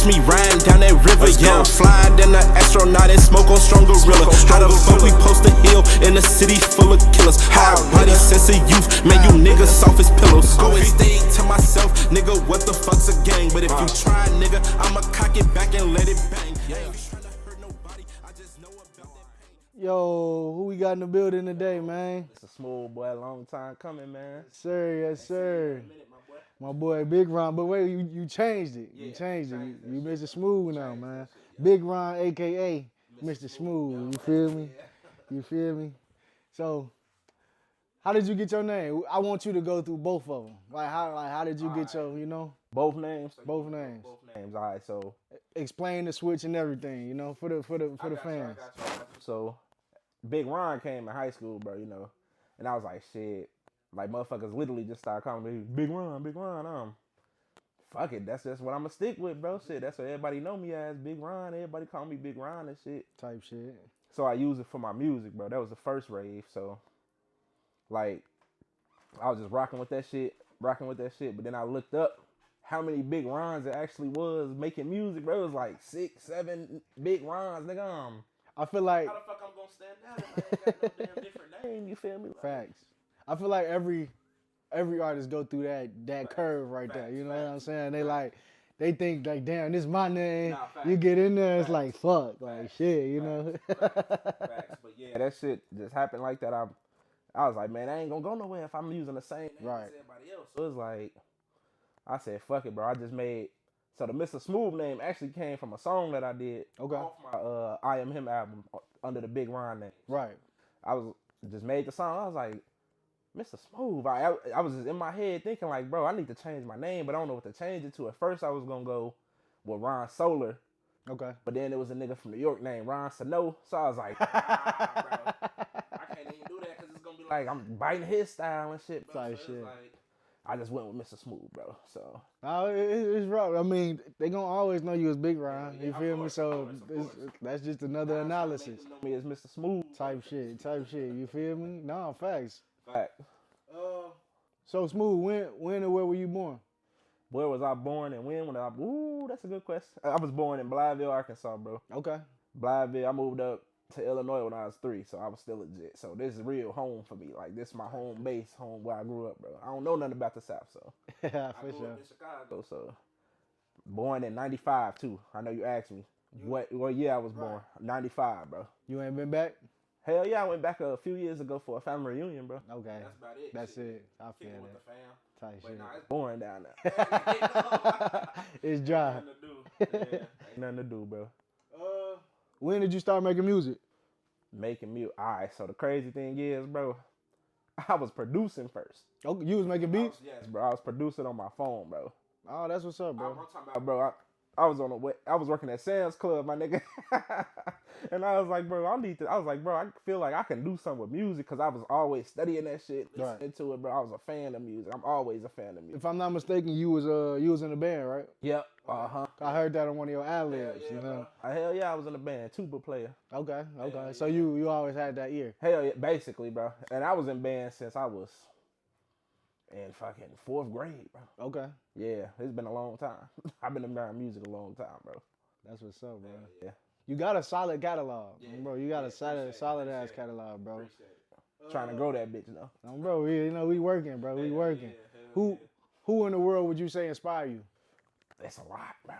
me riding down that river. Yeah, I'm fly than an astronaut and smoke on strong gorilla. How the fuck we post a hill in a city full of killers? High body sense of youth, man, you niggas soft as pillows. Go and stay to myself, nigga, what the fuck's a gang? But if you try, nigga, I'ma cock it back and let it bang. I ain't tryna hurt nobody, I just know about that pain. Yo, who we got in the building today, man? It's a Smuv boy, long time coming, man. Yes, sir, yes, sir. My boy Big Ron, but wait, you changed it. You changed it. You Mr. Smuv now, man. Big Ron, AKA Mr. Smuv. You feel me? You feel me? So, how did you get your name? I want you to go through both of them. How did you get your, you know? Both names? Both names. Both names, all right, so. Explain the switch and everything, you know, for the fans. So, Big Ron came in high school, bro, you know, and I was like, shit. Like, motherfuckers literally just started calling me Big Ron. Fuck it, that's just what I'm gonna stick with, bro. Shit, that's what everybody know me as, Big Ron. Everybody call me Big Ron and shit. Type shit. So I use it for my music, bro. That was the first rave, so, like, I was just rocking with that shit. But then I looked up how many Big Rons it actually was making music, bro. It was like 6, 7 Big Rons, nigga. I feel like... How the fuck I'm gonna stand out if I ain't got no damn different name, you feel me? Facts. I feel like every artist go through that curve right there. You know what I'm saying? They think like, damn, this is my name. You get in there, it's like fuck, like shit, you know. Facts. But yeah, that shit just happened like that. I was like, man, I ain't gonna go nowhere if I'm using the same name as everybody else. So it's like, I said, fuck it, bro. I just made. So the Mr. Smuv name actually came from a song that I did off my I Am Him album under the Big Ron name. Right. I was just made the song. I was like, Mr. Smuv. I was just in my head thinking like, bro, I need to change my name, but I don't know what to change it to. At first, I was gonna go with Ron Solar. Okay. But then there was a nigga from New York named Ron Sano. So I was like, bro, I can't even do that because it's gonna be like I'm biting his style and shit. Bro. So shit. Like, I just went with Mr. Smuv, bro. So. It's rough. I mean, they gonna always know you as Big Ron. You feel me? So that's just another analysis. Know me as Mr. Smuv. Type shit. You feel me? No, facts. Fact. So Smuv, when and where were you born? Where was I born and when? Ooh, that's a good question. I was born in Blytheville, Arkansas, bro. Okay. Blytheville. I moved up to Illinois when I was 3, so I was still legit. So this is real home for me. Like, this is my home base, home where I grew up, bro. I don't know nothing about the South, so. Yeah, I grew up in Chicago, so. Born in 95, too. I know you asked me what year I was born. 95, bro. You ain't been back? Hell yeah, I went back a few years ago for a family reunion, bro. Okay. That's about it. That's shit. it. I feel with the that. fam. Type But shit. nah, it's boring down there. It's dry. Ain't nothing to do. Yeah, ain't nothing to do, bro. When did you start making music? Making music. All right, so the crazy thing is, bro, I was producing first. Oh, you was making beats? Yes, bro. I was producing on my phone, bro. Oh, that's what's up, bro. I'm talking about, bro. I was on the way. I was working at Sam's Club, my nigga. And I was like, bro, I feel like I can do something with music because I was always studying that shit, listening to it, bro. I was a fan of music. I'm always a fan of music. If I'm not mistaken, you was in a band, right? Yep. Uh-huh. I heard that on one of your ad-libs, you know? Hell yeah, I was in a band, tuba player. Okay. So you always had that ear? Hell yeah, basically, bro. And I was in band since I was in fucking 4th grade, bro. Okay. Yeah, it's been a long time. I've been around music a long time, bro. That's what's up, bro. Yeah. You got a solid catalog, bro. You got a solid ass catalog, bro. Trying to grow that bitch, you know. Bro, we working, bro. We working. Who in the world would you say inspire you? It's a lot, bro.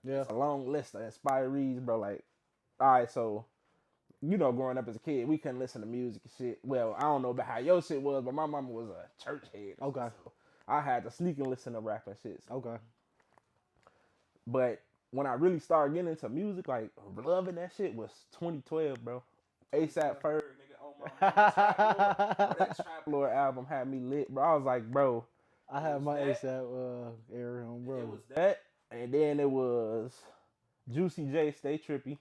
Yeah. It's a long list of inspirees, bro. Like, all right, so, you know, growing up as a kid, we couldn't listen to music and shit. Well, I don't know about how your shit was, but my mama was a church head. Okay. So I had to sneak and listen to rap and shit. So. Okay. But when I really started getting into music, like, loving that shit was 2012, bro. ASAP Ferg, nigga, on my that Trap Lord album had me lit, bro. I was like, bro. I had my ASAP era on, bro. It was that, and then it was Juicy J, Stay Trippy,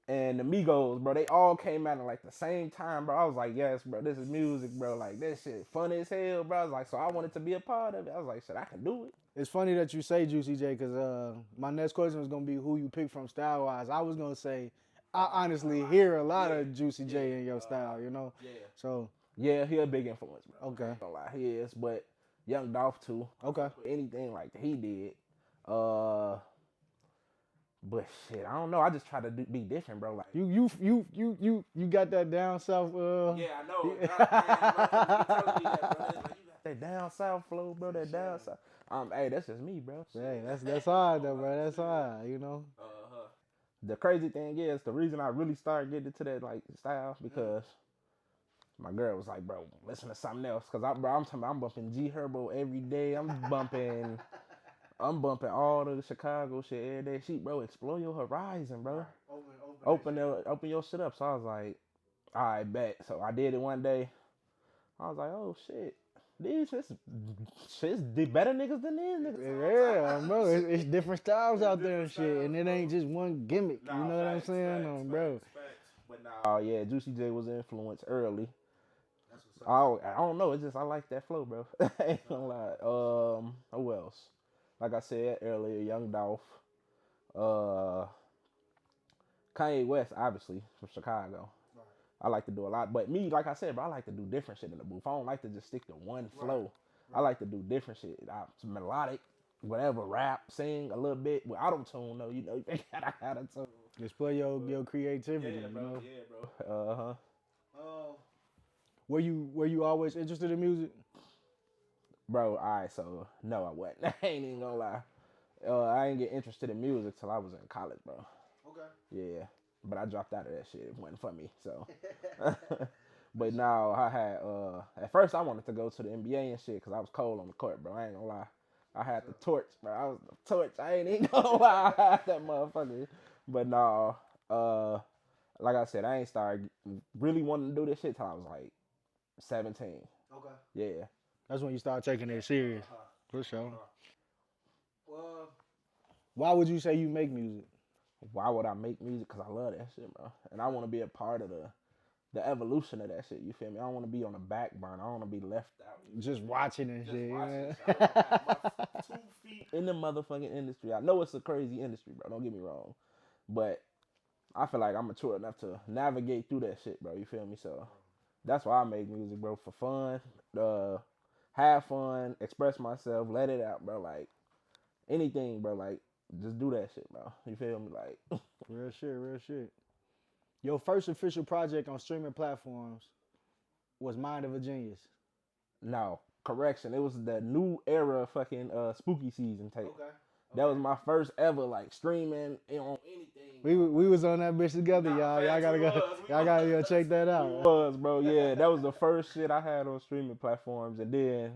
and the Migos, bro. They all came out at like the same time, bro. I was like, yes, bro, this is music, bro. Like, this shit funny as hell, bro. I was like, so I wanted to be a part of it. I was like, shit, I can do it. It's funny that you say Juicy J, because my next question was going to be who you pick from style-wise. I was going to say, I honestly hear a lot of Juicy J in your style, you know? Yeah. So. Yeah, he a big influence, bro. Okay. Don't lie, he is, but Young Dolph too. Okay. Anything like he did. But shit, I don't know. I just try to be different, bro. Like You got that down south. yeah, I know. Man, motherfuckers be telling me that, bro. Like, you got that down south flow, bro. That down south. Hey, that's just me, bro. Hey, that's hard though, bro. That's hard, you know. The crazy thing is, the reason I really started getting into that like style because my girl was like, bro, listen to something else. Cause I'm talking about, I'm bumping G Herbo every day. I'm bumping all of the Chicago shit every day. She, bro, explore your horizon, bro. Open your shit up. So I was like, all right, bet. So I did it one day. I was like, oh shit. These shit's better niggas than these niggas. Yeah, bro. It's different styles out there and shit, and it ain't just one gimmick. You know what I'm saying, bro? But oh yeah, Juicy J was influenced early. I don't know. It's just I like that flow, bro. I ain't gonna lie. Who else? Like I said earlier, Young Dolph. Kanye West, obviously from Chicago. I like to do a lot, but me, like I said, bro, I like to do different shit in the booth. I don't like to just stick to one flow. I like to do different shit. Melodic, whatever, rap, sing a little bit with auto-tune, though. You know, you gotta have a tune. Display your creativity. Yeah, bro. You know? Yeah, bro. Were you always interested in music? Bro, alright, so no, I wasn't. I ain't even gonna lie. I didn't get interested in music till I was in college, bro. Okay. Yeah, but I dropped out of that shit. It wasn't for me, so. But now I had, at first I wanted to go to the NBA and shit because I was cold on the court, bro. I ain't gonna lie. I had the torch, bro. I was the torch. I ain't even gonna lie. I had that motherfucker. But no, like I said, I ain't started really wanting to do this shit till I was like 17. Okay. Yeah. That's when you start taking it serious. For sure. Why would you say you make music? Why would I make music? Because I love that shit, bro. And I want to be a part of the evolution of that shit. You feel me? I don't want to be on the back burner. I don't want to be left out. Just watching and shit. Watching shit. I got my 2 feet in the motherfucking industry. I know it's a crazy industry, bro. Don't get me wrong. But I feel like I'm mature enough to navigate through that shit, bro. You feel me? So that's why I make music, bro. For fun. Have fun. Express myself. Let it out, bro. Like, anything, bro. Like, just do that shit, bro. You feel me? Like, real shit. Your first official project on streaming platforms was Mind of a Genius. No, correction. It was the new era fucking spooky season tape. Okay. That was my first ever like streaming on anything. We was on that bitch together, y'all. Y'all gotta go check that out. It was, bro. Yeah, that was the first shit I had on streaming platforms, and then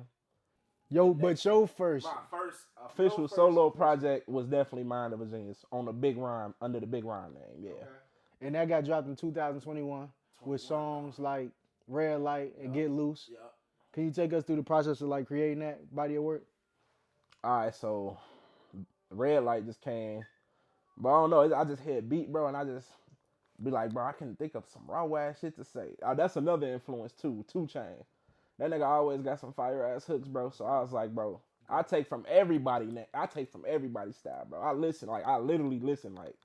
your first my first official solo project was definitely Mind of a Genius on the Big Rhyme under the Big Rhyme name. Yeah. Okay. And that got dropped in 2021 with songs like Red Light and Get Loose. Yep. Can you take us through the process of like creating that body of work? All right, so Red Light just came, but I don't know. I just hit beat, bro, and I just be like, bro, I can think of some raw ass shit to say. That's another influence too. 2 Chainz. That nigga always got some fire ass hooks, bro. So I was like, bro, I take from everybody. I take from everybody's style, bro. I literally listen. Like,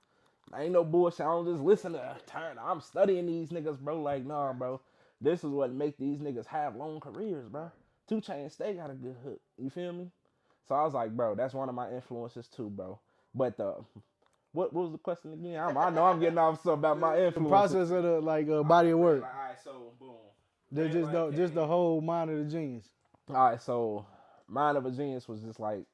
ain't no bullshit. I don't just listen to Turner. I'm studying these niggas, bro. Like, nah, bro. This is what make these niggas have long careers, bro. 2 Chainz, they got a good hook. You feel me? So I was like, bro, that's one of my influences too, bro. But what was the question again? I know I'm getting off something about my influence. The process of the body of work. All right, so boom. Just the whole Mind of the Genius. All right, so Mind of a Genius was just like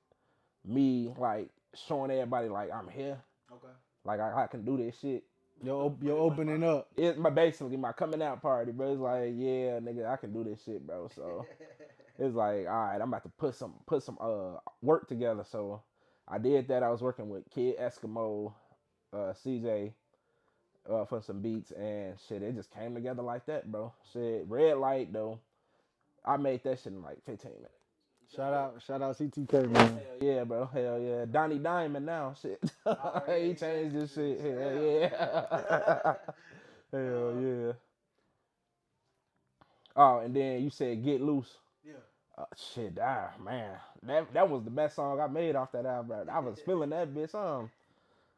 me, like showing everybody like I'm here. Okay. Like I can do this shit. You're opening up. It's basically my coming out party, bro. It's like, yeah, nigga, I can do this shit, bro. So it's like, all right, I'm about to put some work together. So I did that. I was working with Kid Eskimo, CJ, for some beats and shit. It just came together like that, bro. Shit, Red Light though, I made that shit in like 15 minutes. Shout out CTK, man. Hell yeah, bro. Hell yeah. Donnie Diamond now, shit. He changed this shit. Hell yeah. Hell yeah. Oh, and then you said Get Loose. Yeah. Shit, man. That was the best song I made off that album, bro. I was feeling that bitch,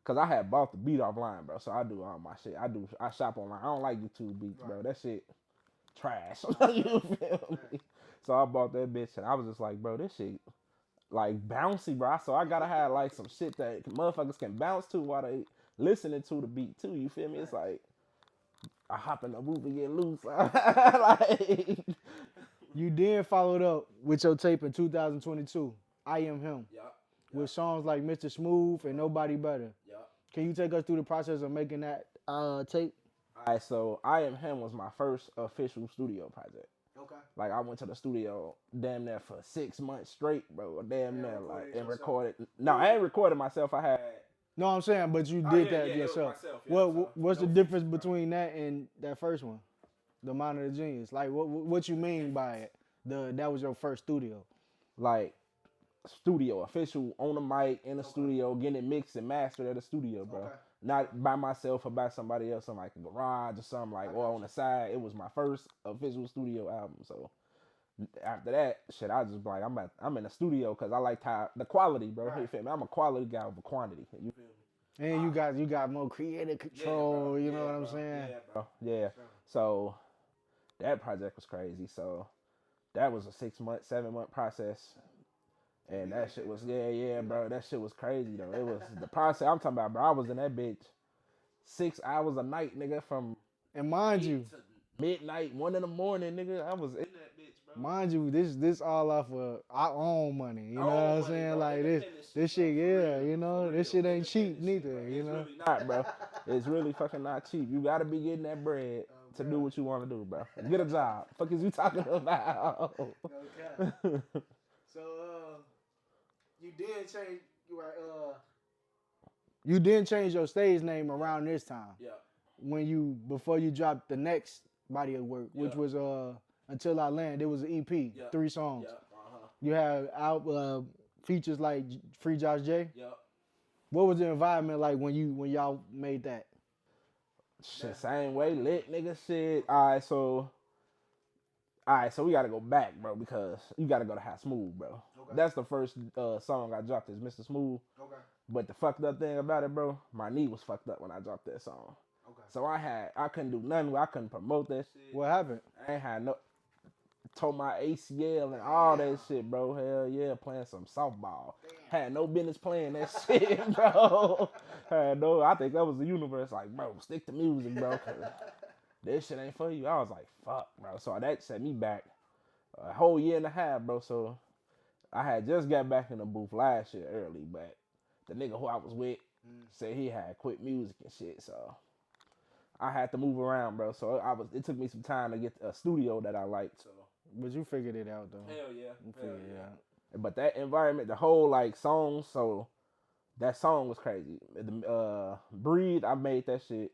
cause I had bought the beat offline, bro. So I do all my shit. I shop online. I don't like YouTube beats, bro. That shit trash. You feel me? So I bought that bitch and I was just like, bro, this shit, like bouncy, bro. So I gotta have like some shit that motherfuckers can bounce to while they listening to the beat too. You feel me? It's like I hop in the booth and get loose. Like, You then followed up with your tape in 2022, I Am Him, with songs like Mr. Smuv and Nobody Better. Can you take us through the process of making that tape? Alright, so I Am Him was my first official studio project. Okay. Like I went to the studio damn near for 6 months straight, bro. Damn near like and recorded. No, I ain't recorded myself. I had. No, I'm saying, but you did that yourself. What's the difference between that and that first one, The Mind of the Genius? Like, what you mean by it? That was your first studio. Like studio, official, on the mic, in the studio, getting it mixed and mastered at the studio, bro. Okay. Not by myself or by somebody else in like a garage or something like, or on the side. It was my first official studio album. So after that, shit, I just like, I'm in the studio because I liked how the quality, bro. You feel me? I'm a quality guy over quantity. You feel me? And you got more creative control. You know what I'm saying? Yeah, bro. Yeah. So that project was crazy. So that was a 7 month process. And that shit was, bro. That shit was crazy, though. It was the process I'm talking about, bro. I was in that bitch 6 hours a night, nigga, from And mind you, to midnight, 1 a.m, nigga. I was in that bitch, bro. mind you, this all off of our own money. You know what I'm saying? Bro. Like this shit, you know, this shit ain't cheap neither. You know? It's really not, bro. It's really fucking not cheap. You gotta be getting that bread to do what you want to do, bro. Get a job. Fuck is you talking about? Okay. So you did change your stage name around this time. Yeah. Before you dropped the next body of work, which was Until I Land. It was an EP, 3 songs. Yeah. You had out features like Free Josh J. Yeah. What was the environment like when y'all made that? Shit, same way, lit, nigga. Shit. All right, so we gotta go back, bro, because you gotta go to How Smooth, bro. Okay. That's the first song I dropped is Mr. Smooth. Okay. But the fucked up thing about it, bro, my knee was fucked up when I dropped that song. Okay. So I couldn't do nothing. I couldn't promote that shit. What happened? I ain't had tore my ACL and all that shit, bro. Hell yeah, playing some softball. Damn. Had no business playing that shit, bro. I think that was the universe, like, bro, stick to music, bro. This shit ain't for you. I was like, fuck, bro. So that set me back a whole year and a half, bro. So I had just got back in the booth last year early, but the nigga who I was with said he had quit music and shit. So I had to move around, bro. So it took me some time to get a studio that I liked. So, but you figured it out, though. Hell yeah. You figured it out. But that environment, the whole like song, so that song was crazy. Breathe, I made that shit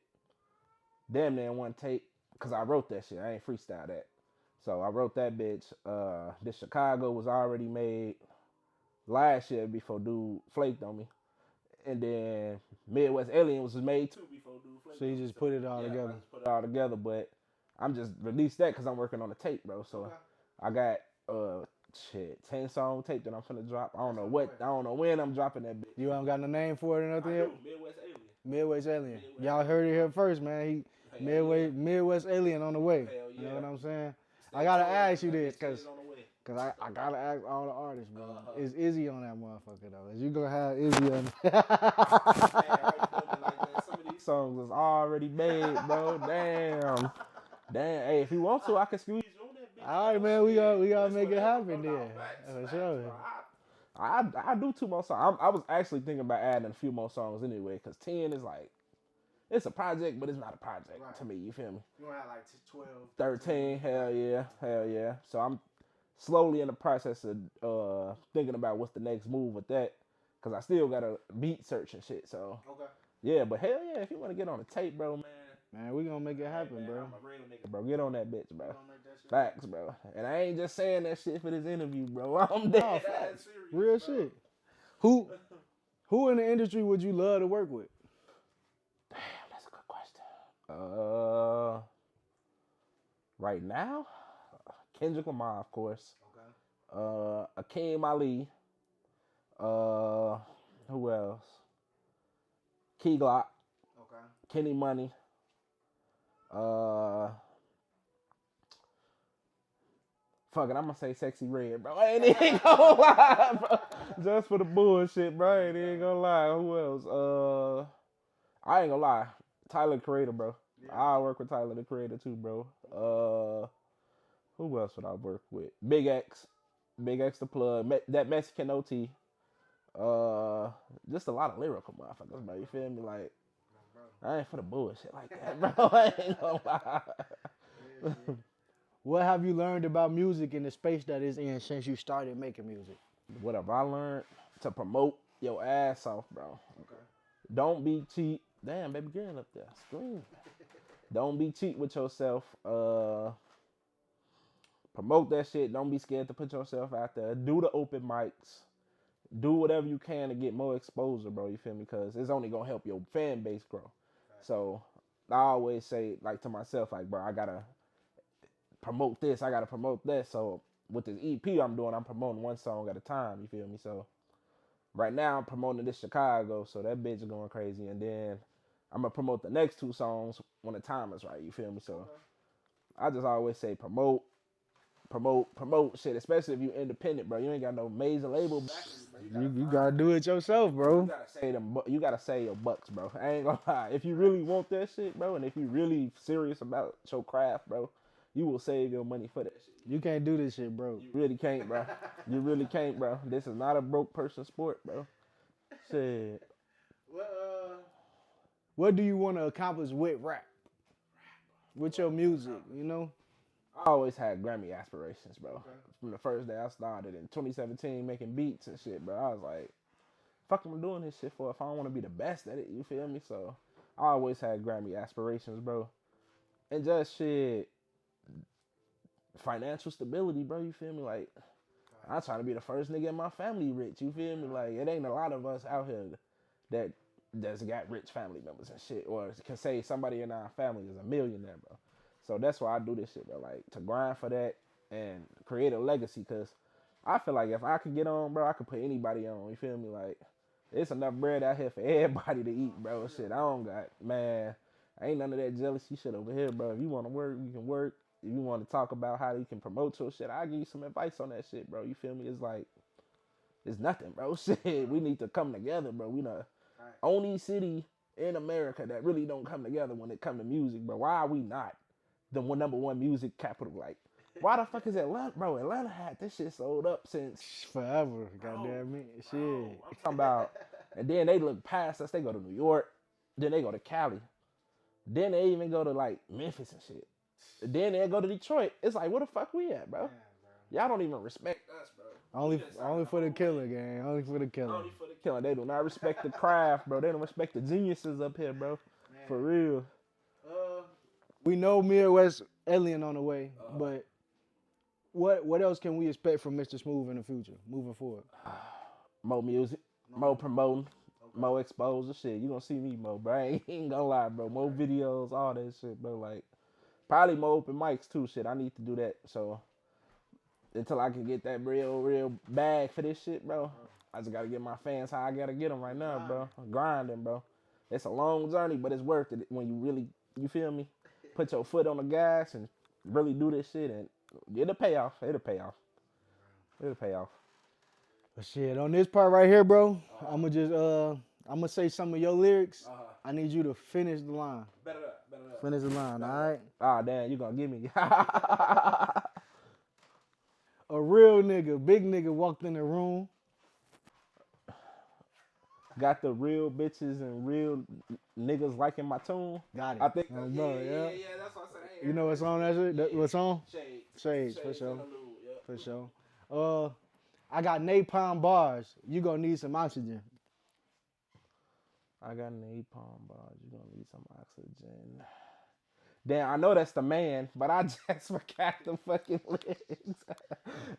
damn near one take, because I wrote that shit. I ain't freestyle that. So I wrote that bitch. This Chicago was already made last year before dude flaked on me. And then Midwest Alien was made too before dude flaked on me. So you just put it all together? I just put it all together, but I'm just released that because I'm working on the tape, bro. So I got 10 song tape that I'm finna drop. I don't know when I'm dropping that bitch. You haven't got no name for it or nothing yet? Midwest Alien. Midwest Alien. Y'all heard it here first, man. Midwest Alien on the way. You know what I'm saying? I gotta ask you this, cause I gotta ask all the artists, bro. Is Izzy on that motherfucker though? Is you gonna have Izzy on? Some of these songs was already made, bro. Damn. Hey, if you want to, I can squeeze you on that bitch. All right, man. We gotta make it happen then. For sure. I do 2 more songs. I was actually thinking about adding a few more songs anyway, because 10 is like, it's a project, but it's not a project to me. You feel me? You gonna have like 12, 13. Hell yeah. So I'm slowly in the process of thinking about what's the next move with that, because I still got to beat search and shit. So yeah, but hell yeah, if you want to get on the tape, bro, man, we gonna make it happen, bro. I'm a real nigga, bro. Get on that bitch, bro. Facts, bro. And I ain't just saying that shit for this interview, bro. I'm dead. No, serious, real bro. Shit. Who in the industry would you love to work with? Damn, that's a good question. Right now, Kendrick Lamar, of course. Akeem Ali. Who else? Key Glock. Kenny Money. Fuck it, I'm gonna say Sexy Red, bro. I ain't even gonna lie, bro. Just for the bullshit, bro. I ain't even gonna lie. Who else? I ain't gonna lie. Tyler the Creator, bro. Yeah. I work with Tyler the Creator too, bro. Who else would I work with? Big X the plug. That Mexican OT. Just a lot of lyrical motherfuckers, bro. You feel me? Like, I ain't for the bullshit like that, bro. I ain't gonna lie. What have you learned about music in the space that is in since you started making music? What have I learned? To promote your ass off, bro. Okay. Don't be cheap. Damn, baby girl up there. Scream. Don't be cheap with yourself. Promote that shit. Don't be scared to put yourself out there. Do the open mics. Do whatever you can to get more exposure, bro. You feel me? Because it's only going to help your fan base grow. Okay. So I always say, like, to myself, like, bro, I got to promote this. I got to promote that. So with this EP I'm doing, I'm promoting one song at a time. You feel me? So right now I'm promoting this Chicago. So that bitch is going crazy. And then I'm going to promote the next 2 songs when the time is right. You feel me? So okay. I just always say promote shit, especially if you independent, bro. You ain't got no major label backing. You gotta do it yourself, bro. You gotta say your bucks, bro. I ain't gonna lie. If you really want that shit, bro, and if you really serious about your craft, bro, you will save your money for that shit. You can't do this shit, bro. You really can't, bro. You really can't, bro. This is not a broke person sport, bro. Shit. What do you want to accomplish with rap? With your music, you know? I always had Grammy aspirations, bro. Okay. From the first day I started in 2017 making beats and shit, bro. I was like, fuck am I doing this shit for if I don't want to be the best at it, you feel me? So I always had Grammy aspirations, bro. And just shit, financial stability, bro, you feel me? Like, I'm trying to be the first nigga in my family rich, you feel me? Like, it ain't a lot of us out here that's got rich family members and shit, or can say somebody in our family is a millionaire, bro. So that's why I do this shit, bro. Like, to grind for that and create a legacy. Because I feel like if I could get on, bro, I could put anybody on. You feel me? Like, it's enough bread out here for everybody to eat, bro. Shit, I don't got, man, ain't none of that jealousy shit over here, bro. If you want to work, you can work. If you want to talk about how you can promote your shit, I'll give you some advice on that shit, bro. You feel me? It's like, it's nothing, bro. Shit, we need to come together, bro. We the only city in America that really don't come together when it come to music, bro. Why are we not the number one music capital? Like, why the fuck is Atlanta, bro? Atlanta had this shit sold up since forever. Goddamn it, shit. I'm talking about, and then they look past us. They go to New York, then they go to Cali, then they even go to like Memphis and shit. Then they go to Detroit. It's like, where the fuck we at, bro? Y'all don't even respect us, bro. Only for the killer, gang. Only for the killer. Only for the killer. They do not respect the craft, bro. They don't respect the geniuses up here, bro. Man. For real. We know Midwest Alien on the way, but what else can we expect from Mr. Smuv in the future, moving forward? More music, more promoting, more exposure. Shit, you gonna see me more, bro. I ain't gonna lie, bro. More videos, all that shit, bro. Like, probably more open mics too. Shit, I need to do that. So until I can get that real bag for this shit, bro, I just gotta get my fans how I gotta get them right now, bro. I'm grinding, bro. It's a long journey, but it's worth it when you really, you feel me? Put your foot on the gas and really do this shit, and it'll pay off. It'll pay off. But shit, on this part right here, bro, I'm gonna say some of your lyrics. I need you to finish the line. Better up. Finish the line, all right? Ah, damn, you gonna give me. A real nigga, big nigga walked in the room. Got the real bitches and real niggas liking my tune. Got it. I think. Yeah, That's what I said. You know what song that is? What song? Shades, for sure. Yep. For sure. I got napalm bars. You gonna need some oxygen. I got napalm bars. You gonna need some oxygen. Damn, I know that's the man, but I just forgot the fucking lyrics.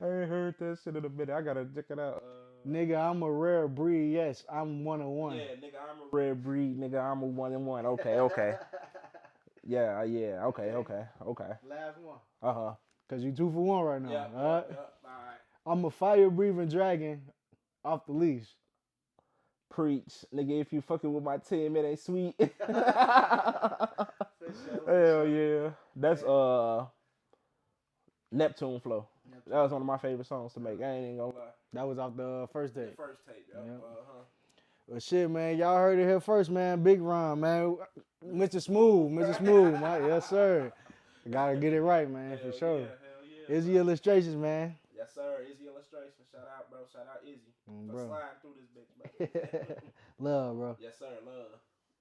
I ain't heard that shit in a minute. I gotta check it out. Nigga, I'm a rare breed. Yes, I'm 1-on-1. Yeah, nigga, I'm a rare breed. Nigga, I'm a 1-on-1. Okay. Yeah. Okay. Last one. Cause you 2 for 1 right now. Yeah. All right. Alright. I'm a fire-breathing dragon off the leash. Preach, nigga. If you fucking with my team, it ain't sweet. Hell yeah. That's Neptune flow. That was one of my favorite songs to make. I ain't even gonna lie. That was off the first tape. The first tape, yeah. Yep. Well, shit, man, y'all heard it here first, man. Big Ron, man. Mr. Smuv, man. Yes, sir. Gotta get it right, man, for sure. Hell yeah. Izzy Illustrations, man. Yes, sir. Izzy Illustration. Shout out, bro. Shout out Izzy. For Bro. sliding through this bitch, bro. Love, bro. Yes, sir.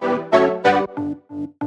Love.